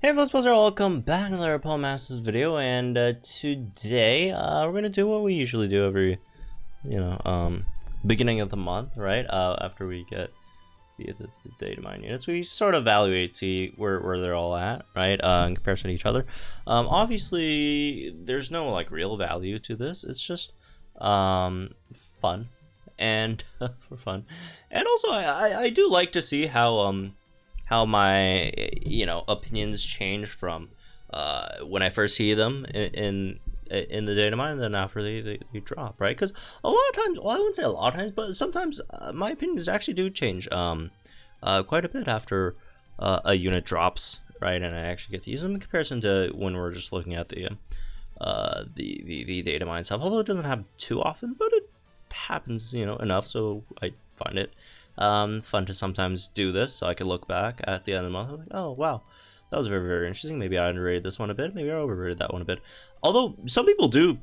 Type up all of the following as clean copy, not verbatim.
Hey folks, welcome back to another Paul Masters video, and today we're gonna do what we usually do every, beginning of the month, right? After we get the Datamined units, we sort of evaluate, see where they're all at, right? In comparison to each other. Obviously, there's no like real value to this. It's just fun and for fun, and also I do like to see how my opinions change from when I first see them in the Datamined, and then after they drop, right? Because a lot of times, well, I wouldn't say a lot of times, but sometimes my opinions actually do change quite a bit after a unit drops, right? And I actually get to use them in comparison to when we're just looking at the Datamined stuff. Although it doesn't happen too often, but it happens, enough, so I find it fun to sometimes do this, so I can look back at the end of the month, like, oh wow, that was very, very interesting. Maybe I underrated this one a bit, maybe I overrated that one a bit. Although some people do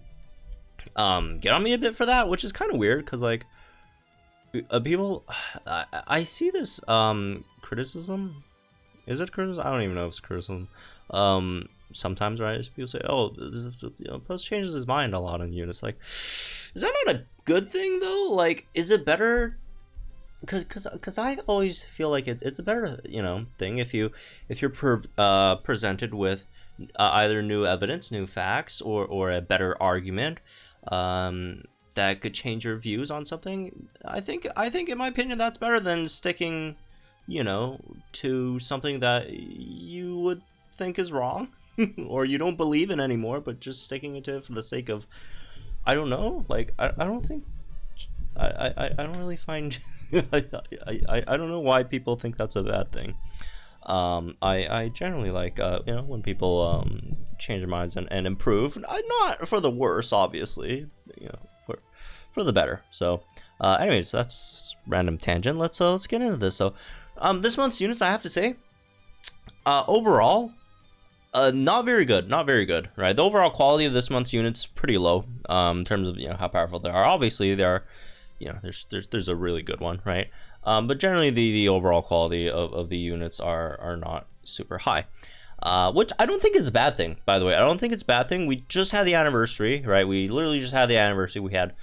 get on me a bit for that, which is kind of weird, because like people, I see this criticism. Is it criticism? I don't even know if it's criticism. Sometimes, right, people say, oh, Post changes his mind a lot on units. Like, is that not a good thing though? Like, is it better? Because I always feel like it's a better thing if you're presented with either new evidence, new facts, or a better argument that could change your views on something. I think in my opinion that's better than sticking to something that you would think is wrong or you don't believe in anymore, but just sticking to it for the sake of, I don't know, like I don't think I don't really find I don't know why people think that's a bad thing. I generally like when people change their minds and improve, not for the worse, obviously, for the better. So anyways, that's random tangent. Let's get into this. So this month's units, I have to say, overall, not very good, right? The overall quality of this month's units pretty low in terms of how powerful they are. Obviously they are, there's a really good one, right? But generally the overall quality of the units are not super high, which I don't think is a bad thing, by the way. I don't think it's a bad thing. We just had the anniversary, right? We literally just had the anniversary. We had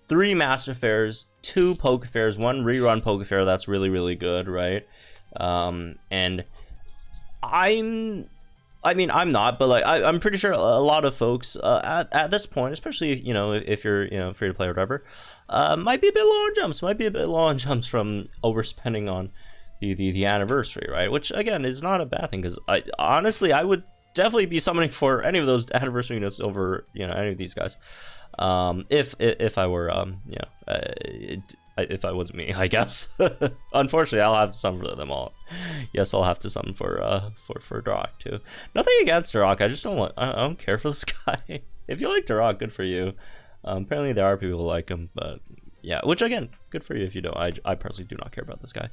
3 Master Fairs, 2 Poke Fairs, 1 rerun Poke Fair. That's really, really good, right? And I'm not, but like I'm pretty sure a lot of folks at this point, especially if you're free to play or whatever, might be a bit low on jumps, from overspending on the anniversary, right? Which again is not a bad thing, because I would definitely be summoning for any of those anniversary units over any of these guys, if I were if I wasn't me, I guess. Unfortunately, I'll have to summon for them all. Yes, I'll have to summon for Darok too. Nothing against Darok, I just I don't care for this guy. If you like Darok, good for you. Apparently there are people who like him, but yeah, which again, good for you if you don't. I personally do not care about this guy.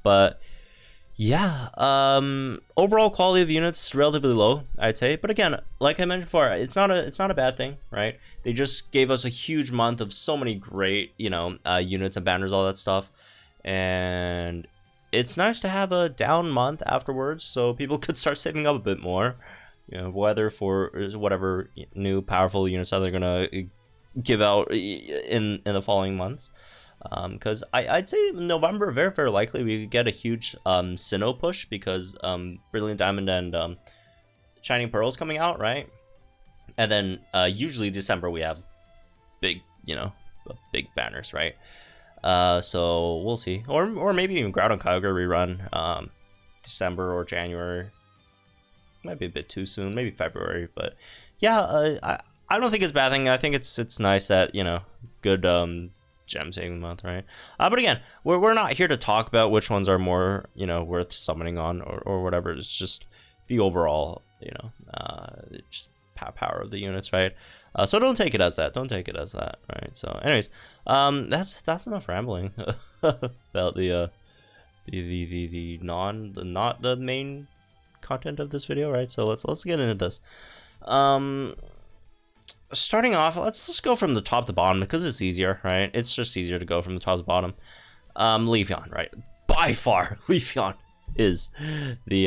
But yeah, overall quality of units relatively low, I'd say. But again, like I mentioned before, it's not a bad thing, right? They just gave us a huge month of so many great units and banners, all that stuff, and it's nice to have a down month afterwards, so people could start saving up a bit more, whether for whatever new powerful units that they're gonna give out in the following months. Because I'd say November, very, very likely we could get a huge Sinnoh push, because Brilliant Diamond and Shining Pearl's coming out, right? And then usually December we have big, big banners, right? So we'll see. Or maybe even Groudon Kyogre rerun December or January. Might be a bit too soon, maybe February, but yeah, I don't think it's a bad thing. I think it's nice that, good gem saving month, right? But again, we're not here to talk about which ones are more worth summoning on or whatever. It's just the overall just power of the units, right? So don't take it as that, right? So anyways, that's enough rambling about not the main content of this video, right? So let's get into this. Starting off, let's just go from the top to bottom, because it's easier, right? It's just easier to go from the top to bottom. Leafeon, right? By far, Leafeon is the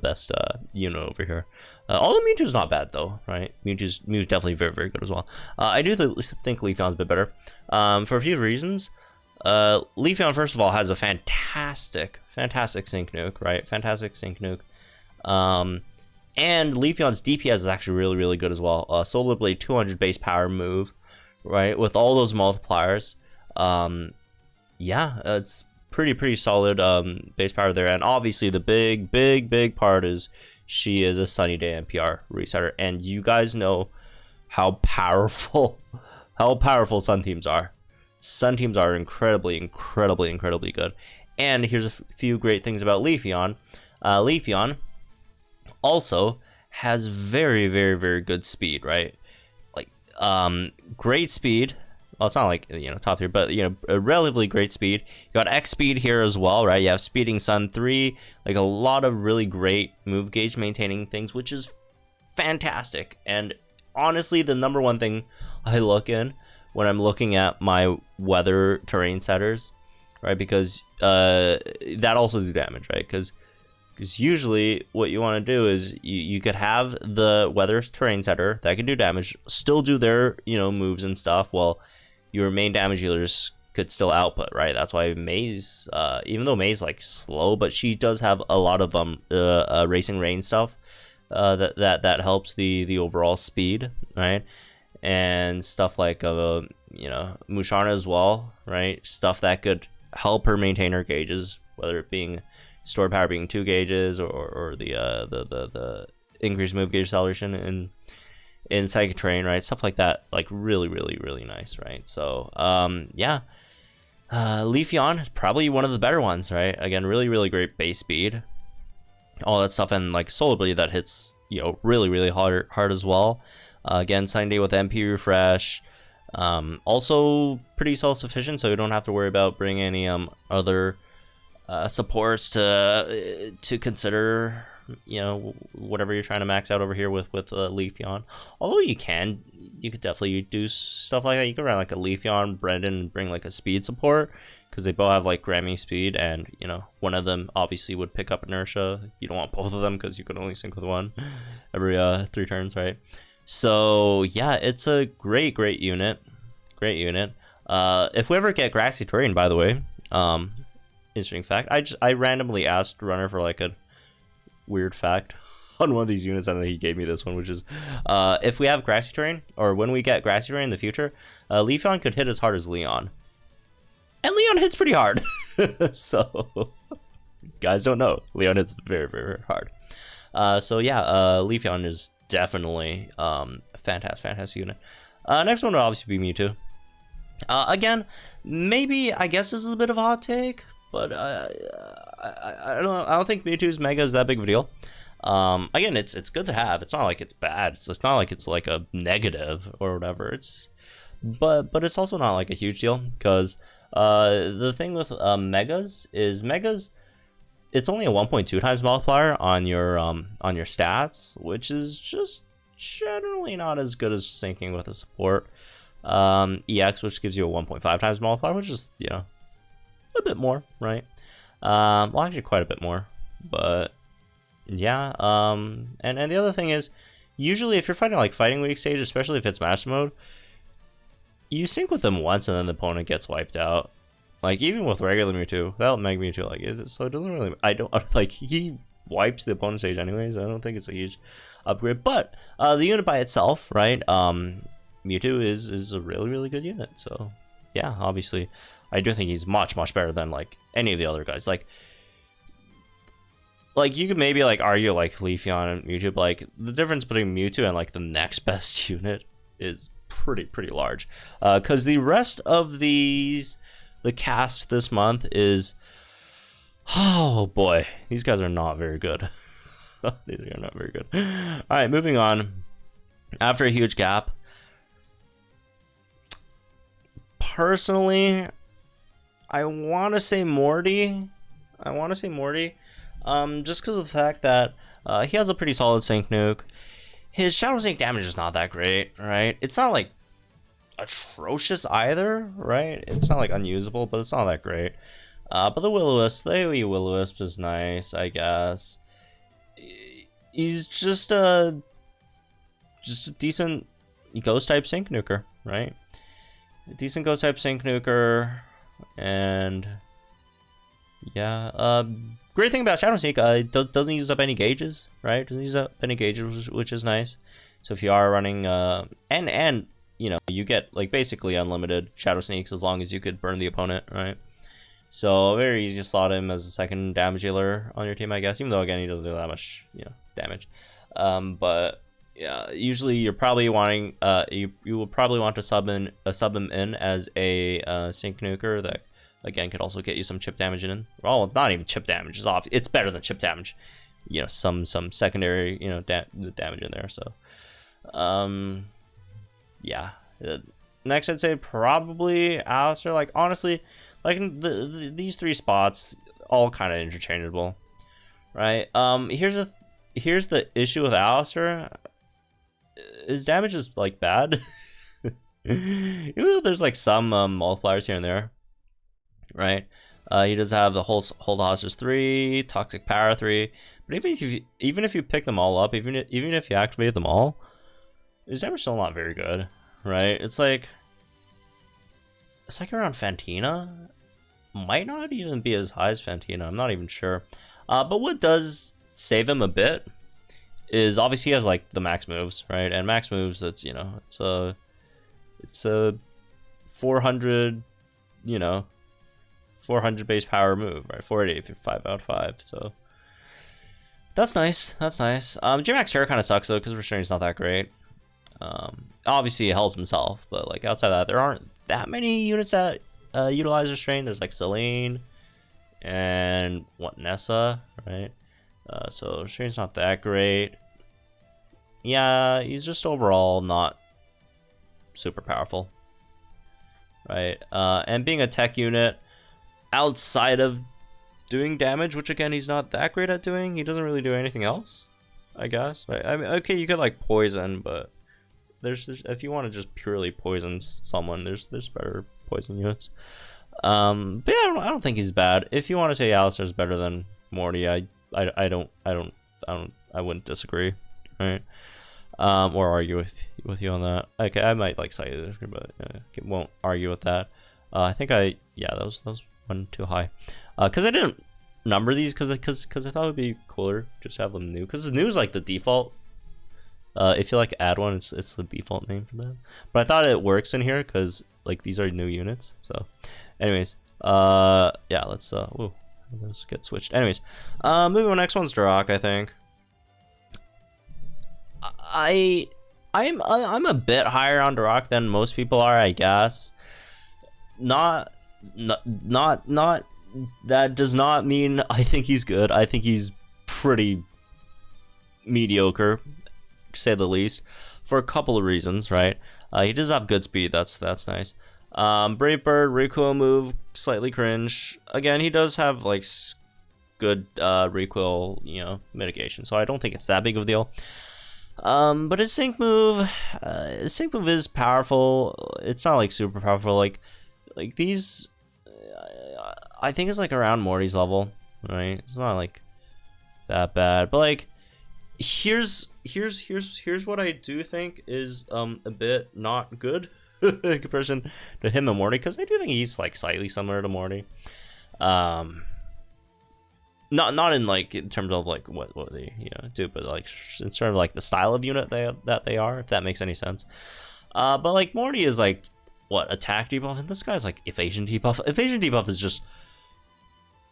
best unit over here. Although Mewtwo's not bad though, right? Mewtwo's definitely very, very good as well. I do think Leafeon's a bit better for a few reasons. Leafeon, first of all, has a fantastic sync nuke, right? Fantastic sync nuke. And Leafeon's DPS is actually really, really good as well. Solar Blade 200 base power move, right? With all those multipliers. Yeah, it's pretty solid base power there. And obviously the big part is she is a Sunny Day NPR resetter. And you guys know how powerful Sun teams are. Sun teams are incredibly good. And here's a few great things about Leafeon. Leafeon also has very good speed, right? Like great speed. Well, it's not like, you know, top tier, but, you know, a relatively great speed. You got X speed here as well, right? You have Speeding Sun 3, like a lot of really great move gauge maintaining things, which is fantastic. And honestly, the number one thing I look in when I'm looking at my weather terrain setters, right? Because that also do damage, right? Because usually what you want to do is you could have the weather terrain setter that can do damage, still do their, you know, moves and stuff, while your main damage dealers could still output, right? That's why May's, even though May's like slow, but she does have a lot of racing rain stuff that helps the overall speed, right? And stuff like you know, Musharna as well, right? Stuff that could help her maintain her gauges, whether it being stored power being 2 gauges or the increased move gauge acceleration in Psychic Terrain, right? Stuff like that, like really nice, right? So yeah, Leafeon is probably one of the better ones, right? Again, really great base speed, all that stuff, and like Solar Blade that hits, you know, really hard as well. Again, Sunny Day with MP refresh. Also pretty self-sufficient, so you don't have to worry about bringing any other supports to consider, you know, whatever you're trying to max out over here with Leafeon. Although you could definitely do stuff like that. You could run like a Leafeon, Brendan, and bring like a speed support, because they both have like Grammy speed, and you know, one of them obviously would pick up inertia. You don't want both of them because you can only sync with one every 3 turns, right? So yeah, it's a great unit. If we ever get Grassy Terrain, by the way, interesting fact, I randomly asked Runner for like a weird fact on one of these units, and then he gave me this one, which is if we have Grassy Terrain, or when we get Grassy Terrain in the future, Leafeon could hit as hard as Leon, and Leon hits pretty hard. So guys don't know, Leon hits very hard. So yeah, Leafeon is definitely fantastic unit. Next one would obviously be Mewtwo. Again, maybe, I guess this is a bit of a hot take, but I don't think Mewtwo's Mega is that big of a deal. Again, it's good to have. It's not like it's bad. It's not like it's like a negative or whatever. But it's also not like a huge deal, because the thing with Megas is it's only a 1.2 times multiplier on your stats, which is just generally not as good as syncing with a support. EX, which gives you a 1.5 times multiplier, which is, you know, a bit more, right? Well, actually quite a bit more, but yeah. And the other thing is, usually if you're fighting like Fighting Week stage, especially if it's Master Mode, you sync with them once and then the opponent gets wiped out. Like, even with regular Mewtwo, that'll make Mewtwo like it, so it doesn't really, I don't, like, he wipes the opponent stage anyways. I don't think it's a huge upgrade, but the unit by itself, right? Mewtwo is a really good unit. So yeah, obviously I do think he's much better than like any of the other guys. Like you could maybe like argue like Leafeon and Mewtwo, but like the difference between Mewtwo and like the next best unit is pretty large, because the rest of the cast this month is, oh boy, these guys are not very good. These are not very good. All right, moving on. After a huge gap, personally, I want to say Morty. Just because of the fact that he has a pretty solid sync nuke. His Shadow Sync damage is not that great, right? It's not like atrocious either, right? It's not like unusable, but it's not that great. But the Will-O-Wisp is nice, I guess. He's just a decent ghost type sync nuker, right? A decent ghost type sync nuker, and yeah. Great thing about Shadow Sneak, doesn't use up any gauges, right? Doesn't use up any gauges, which is nice. So if you are running, and you know, you get like basically unlimited Shadow Sneaks as long as you could burn the opponent, right? So very easy to slot him as a second damage dealer on your team, I guess. Even though again he doesn't do that much, you know, damage. But yeah, usually you're probably wanting, you will probably want to sub him in as a sync nuker that again could also get you some chip damage in. Well, it's not even chip damage. It's better than chip damage. You know, some secondary, you know, damage in there. So, yeah. Next, I'd say probably Alistair. Like honestly, like these three spots all kind of interchangeable, right? Here's the issue with Alistair. His damage is like bad. Even though there's like some multipliers here and there, right? He does have the Hold Hostage 3, Toxic Power 3, but even if you pick them all up, even if you activate them all, his damage is still not very good, right? It's like around Fantina. Might not even be as high as Fantina. I'm not even sure. But what does save him a bit is obviously he has like the max moves, right? And max moves, that's, you know, it's a 400, you know, 400 base power move, right? 480 if you're 5 out of 5. So that's nice. That's nice. J-Max Terror kind of sucks though because restrain's not that great. Obviously he helps himself, but like outside of that, there aren't that many units that utilize restrain. There's like Selene and Nessa, right? So restrain's not that great. Yeah, he's just overall not super powerful, right? And being a tech unit outside of doing damage, which again he's not that great at doing, he doesn't really do anything else, I guess. Right? I mean, okay, you could like poison, but there's if you want to just purely poison someone, there's better poison units. But yeah, I don't think he's bad. If you want to say Alistair's better than Morty, I wouldn't disagree, right? Or argue with you on that. Okay, I might like slightly disagree, but won't argue with that. I think that was one too high, because I didn't number these because I thought it would be cooler just to have them new, because the new is like the default. If you like add one, it's the default name for that. But I thought it works in here because like these are new units. So, anyways, yeah, let's get switched. Anyways, moving on. Next one's Duroc, I think. I'm a bit higher on Duroc than most people are, I guess. Not that does not mean I think he's good. I think he's pretty mediocre, to say the least, for a couple of reasons, right? He does have good speed. That's nice. Brave Bird, recoil move, slightly cringe. Again, he does have like good recoil, you know, mitigation, so I don't think it's that big of a deal. But his sync move is powerful. It's not like super powerful. Like these, I think it's like around Morty's level, right? It's not like that bad, but like here's what I do think is a bit not good in comparison to him and Morty, because I do think he's like slightly similar to Morty. Not in like in terms of like what they do, but like in terms of like the style of unit that they are, if that makes any sense. But like Morty is like what, attack debuff, and this guy's like evasion debuff. Evasion debuff is just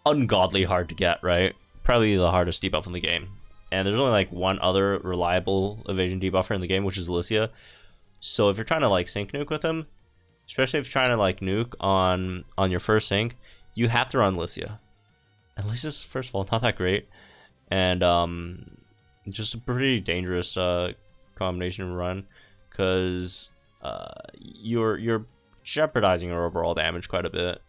ungodly hard to get, right? Probably the hardest debuff in the game. And there's only like one other reliable evasion debuffer in the game, which is Alicia. So if you're trying to like sync nuke with him, especially if you're trying to like nuke on your first sync, you have to run Alicia. And Alicia's, first of all, not that great, and just a pretty dangerous combination to run, because you're jeopardizing your overall damage quite a bit,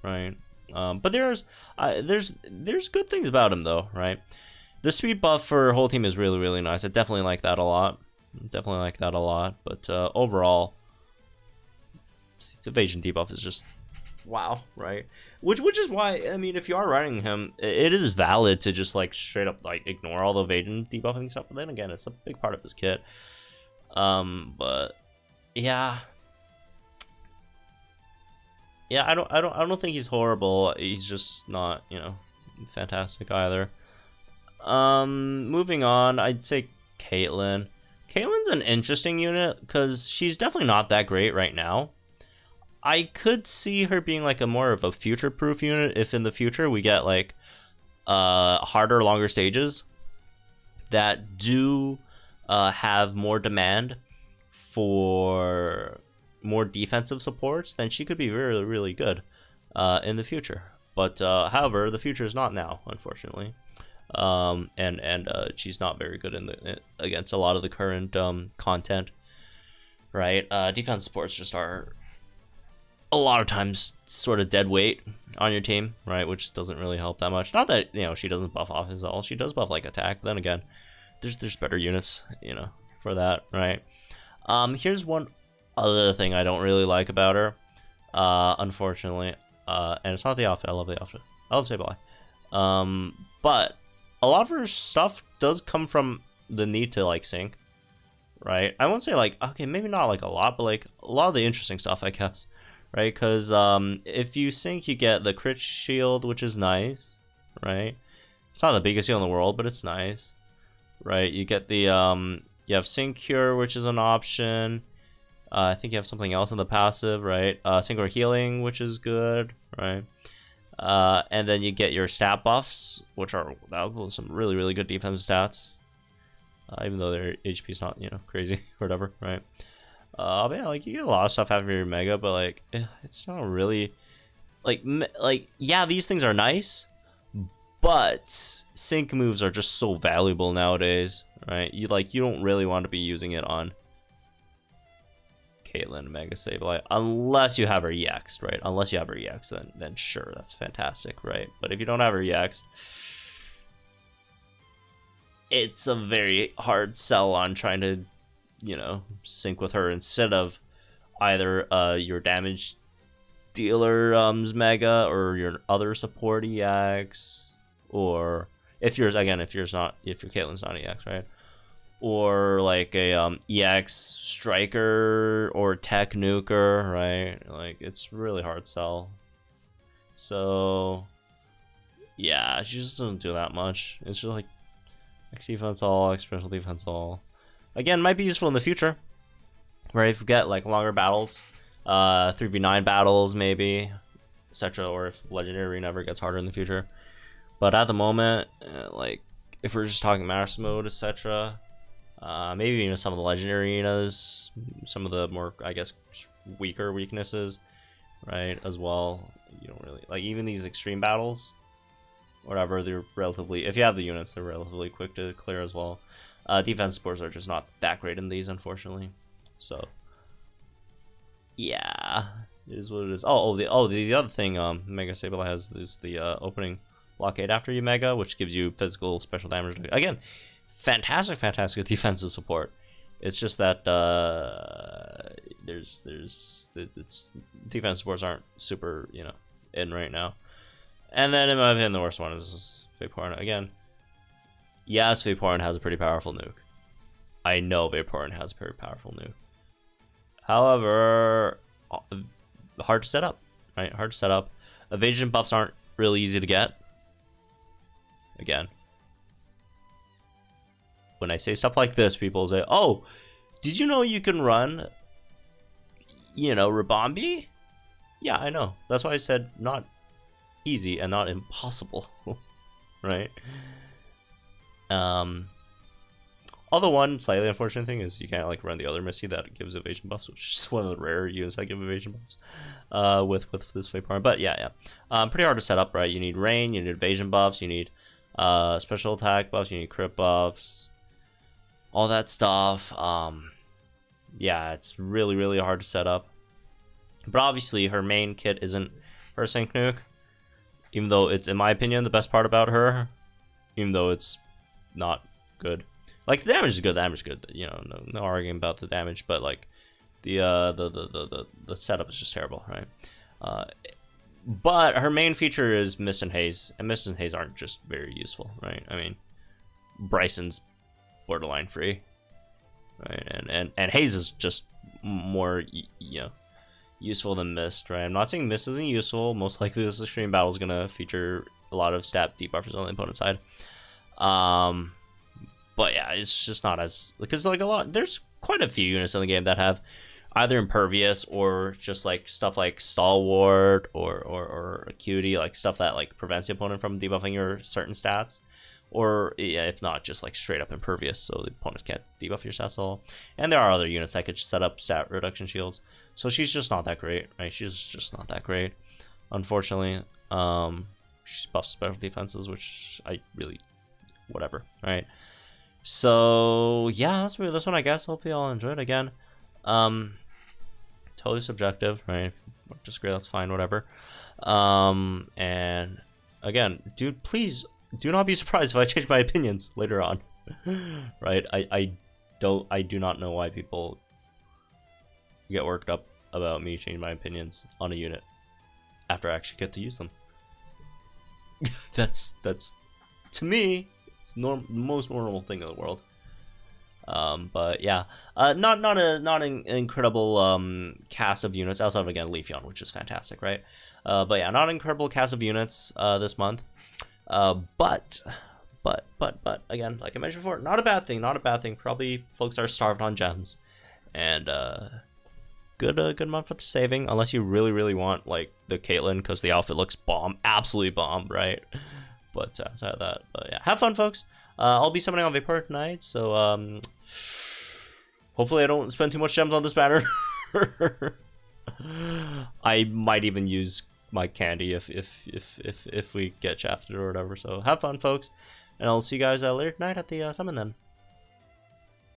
right? But there's good things about him though, right? The speed buff for whole team is really, really nice. I definitely like that a lot. But overall, the evasion debuff is just wow, right? Which is why, I mean, if you are running him, it is valid to just like straight up like ignore all the evasion debuffing stuff. But then again, it's a big part of his kit. But yeah, I don't think he's horrible. He's just not, you know, fantastic either. Moving on, I'd say Caitlyn. Caitlyn's an interesting unit because she's definitely not that great right now. I could see her being like a more of a future-proof unit if in the future we get like harder, longer stages that do have more demand for more defensive supports. Then she could be really, really good in the future. But however, the future is not now, unfortunately. And she's not very good against a lot of the current content, right? Defense supports just are a lot of times sort of dead weight on your team, right? Which doesn't really help that much. Not that, you know, she doesn't buff off as all. She does buff like attack. Then again, there's better units, you know, for that, right? Here's one other thing I don't really like about her, unfortunately, and it's not the outfit. I love the outfit. I love Sableye. But a lot of her stuff does come from the need to like sync, right? I won't say like, okay, maybe not like a lot, but like a lot of the interesting stuff, I guess, right? Because if you sync, you get the crit shield, which is nice, right? It's not the biggest shield in the world, but it's nice, right? You get the you have sync cure, which is an option. I think you have something else in the passive, right? Sync or healing, which is good, right? And then you get your stat buffs, which are some really, really good defensive stats, even though their HP is not, you know, crazy or whatever, right? But yeah, like you get a lot of stuff after your mega, but like it's not really like yeah, these things are nice, but sync moves are just so valuable nowadays, right? You don't really want to be using it on Caitlyn Mega Sableye unless you have her EX'd, right? Unless you have her EX'd, then sure, that's fantastic, right? But if you don't have her EX'd, it's a very hard sell on trying to, you know, sync with her instead of either your damage dealer mega or your other support EX, or if Caitlyn's not EX, right? Or like a EX striker or tech nuker, right? Like it's really hard sell. So yeah, she just doesn't do that much. It's just like X defense all, X special defense all. Again, might be useful in the future, right? If you get like longer battles, 3v9 battles maybe, etc. Or if Legendary Arena ever gets harder in the future. But at the moment, like if we're just talking Master Mode, etc. Maybe even some of the Legendary Arenas, some of the more, I guess, weaker weaknesses, right, as well. You don't really, like, even these extreme battles, whatever, they're relatively, if you have the units, they're relatively quick to clear as well. Defense supports are just not that great in these, unfortunately. So, yeah, it is what it is. The other thing Mega Sableye has is the opening blockade after you Mega, which gives you physical special damage. Again, fantastic defensive support. It's just that defense supports aren't super, you know, in right now. And then in my opinion, the worst one is Vaporeon. Again, yes, Vaporeon has a pretty powerful nuke. I know Vaporeon has a very powerful nuke. However, hard to set up, right? Hard to set up. Evasion buffs aren't really easy to get. Again, when I say stuff like this, people say, "Oh, did you know you can run, you know, Rabombi?" Yeah, I know. That's why I said not easy and not impossible, right? Although one slightly unfortunate thing is you can't like run the other Misty that gives evasion buffs, which is one of the rare units that give evasion buffs with this Vaporeon. But yeah, pretty hard to set up, right? You need rain, you need evasion buffs, you need special attack buffs, you need crit buffs, all that stuff. Yeah, it's really, really hard to set up. But obviously, her main kit isn't her Sync Nuke, even though it's, in my opinion, the best part about her, even though it's not good. Like, the damage is good, you know, no arguing about the damage, but like the setup is just terrible, right? But her main feature is Mist and Haze, and Mist and Haze aren't just very useful, right? I mean, Bryson's borderline free, right? And Haze is just more, you know, useful than Mist, right? I'm not saying Mist isn't useful. Most likely this extreme battle is gonna feature a lot of stat debuffers on the opponent's side. But yeah, it's just not as, because like there's quite a few units in the game that have either impervious or just like stuff like stalwart or acuity, like stuff that like prevents the opponent from debuffing your certain stats, or yeah, if not, just like straight up impervious, so the opponents can't debuff your stats at all. And there are other units that could set up stat reduction shields. So she's just not that great, right? She's just not that great, unfortunately. She's buffs special defenses, which I really, whatever, right? So yeah, that's this one, I guess. Hope you all enjoyed. Again, totally subjective, right? If you disagree, that's fine, whatever. And again, dude, please do not be surprised if I change my opinions later on. Right? I do not know why people get worked up about me changing my opinions on a unit after I actually get to use them. that's to me the most normal thing in the world. But yeah, not an incredible cast of units outside of, again, Leafeon, which is fantastic, right? But yeah, not an incredible cast of units this month. But again, like I mentioned before, not a bad thing. Probably folks are starved on gems, and good month for the saving, unless you really want like the Caitlyn, because the outfit looks bomb, absolutely bomb, right? But outside of that, but yeah, have fun, folks. I'll be summoning on Vaporeon tonight, so hopefully I don't spend too much gems on this banner. I might even use my candy if we get shafted or whatever. So have fun, folks, and I'll see you guys later tonight at the summon then.